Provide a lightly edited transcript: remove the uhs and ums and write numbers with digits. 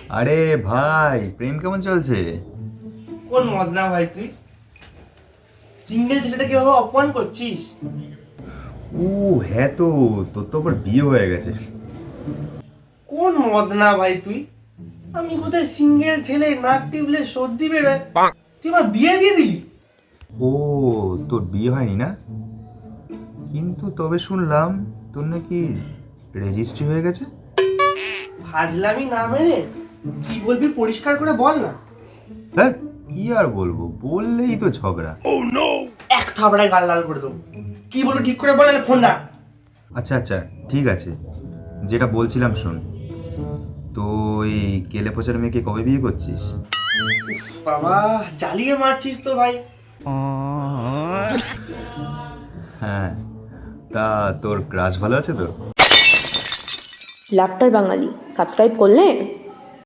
আরে ভাই, প্রেম কেমন চলছে? কোন মদনা ভাই তুই? সিঙ্গেল ছেলেটা কিভাবে অপমান করছিস? ও হ্যাঁ, তো তোর তো আবার বিয়ে হয়ে গেছে। কোন মদনা ভাই তুই? আমি কোথায় সিঙ্গেল ছেলে, নাক টিপলে সর্দি বেরোয়, তুই আমার বিয়ে দিয়ে দিলি? ও, তোর বিয়ে হয়নি না? কিন্তু তবে শুনলাম তোর নাকি রেজিস্ট্রি হয়ে গেছে। ফাজলামি না মেরে কি বলবি পরিষ্কার করে বল না। হ্যাঁ, কি আর বলবো, বললেই তো ঝগড়া। এক থাবড়ায় গাল লাল করে দেবো। কি বলবো ঠিক করে বল, ফোন না। আচ্ছা আচ্ছা, ঠিক আছে, যেটা বলছিলাম শোন। তো এই কেলে পচার মেয়েকে কবে বিয়ে করছিস? বাবা, জ্বালিয়ে মারছিস তো ভাই। হ্যাঁ, তা তোর ক্রাশ ভালো আছে তো? লাফটার বাঙালি সাবস্ক্রাইব করলে